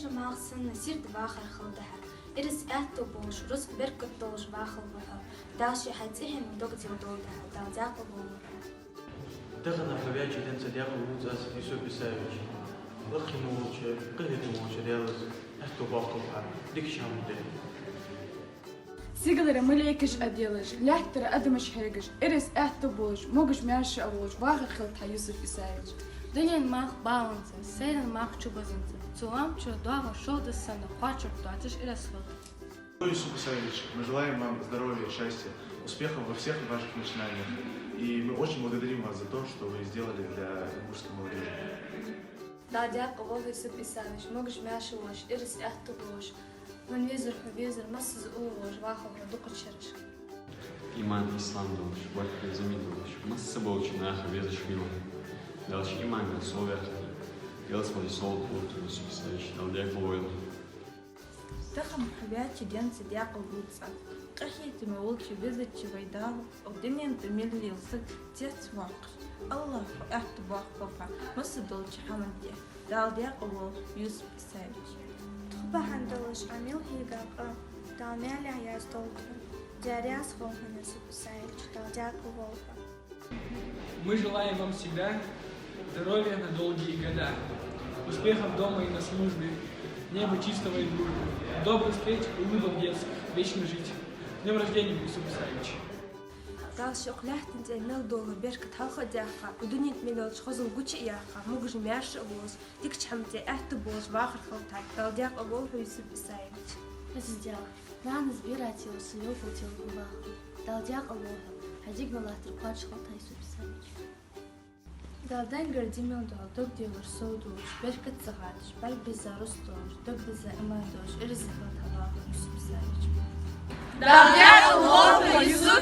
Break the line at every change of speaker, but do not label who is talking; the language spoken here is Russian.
Ежа махсан насир двахар халдаха. Ирис атто бош рус беркот долж вахал баха. Даши хатихин дог зилдолдаха. Далдяко бо.
Дагана хавячи ден цадяко лузас Юсуп Исаевич. Лахи молча, кыгыты молча делаз. Атто бахтуха. Дикшамде.
Сигалера мылейкиш أديلش لاحتر أدمش هيجش إرس أحتبوش موجش ماشي أولش واخر خلت يوسف إسايج
Дынен мах баланса, сейрен мах чубазынца. Цулам чудова шода сана, хочет платишь и расход.
Юсуп Исаевич, мы желаем вам здоровья, счастья, успехов во всех ваших начинаниях. И мы очень благодарим вас за то, что вы сделали для иркутской молодежи.
Далдяко бо Юсуп Исаевич. Могаш мяши лош. Ирис атто бош. من وزر حبيزر مس زقوش واخو دوق تشرش.
إيمان إسلام دوش، وقت زمين دوش، مس سبوش ناخ وزر شميلو. دالش إيمان صوبر، يلس مالي صوت بوت وسبسايش، دال ديك بويل.
تخم حبياتي دين سدياق البوتسا. قحيت مولتي بزت شويدال، ودنيا تميل يلصق تيت واقش. الله أحت واقفا، مس دولش حمدي. دال ديق يوسف إسايش.
Бахандалаш Амил Хигапа, Далмяля Яздолка, Диаряс Волхана Супсаевич, Далдяку Волха.
Мы желаем вам всегда здоровья на долгие года, успехов дома и на службе, неба чистого и дружбы, добрых встреч, улыбок детских, вечно жить. С днем рождения, Юсуп Исаевич!
Дал шоклахтен зэ мел долго берка талха дяха, удунит мелод шхозун гучи яха, могуж мяш обоз, дик чамте ахту боз вахар халтак, далдяк обол Юсуп Исаевич.
Раздел. Нан избирать его сыёв утил губах. Далдяк алоха. Хадик налатыр квадж халта Юсуп Исаевич.
Далдан гардимел дол, дог дилар соудуш, беркат цагадш, бал безарус дош, дог беза имандош, ирзихал талаха Юсуп Исаевич.
Далдяко Волха Юсуп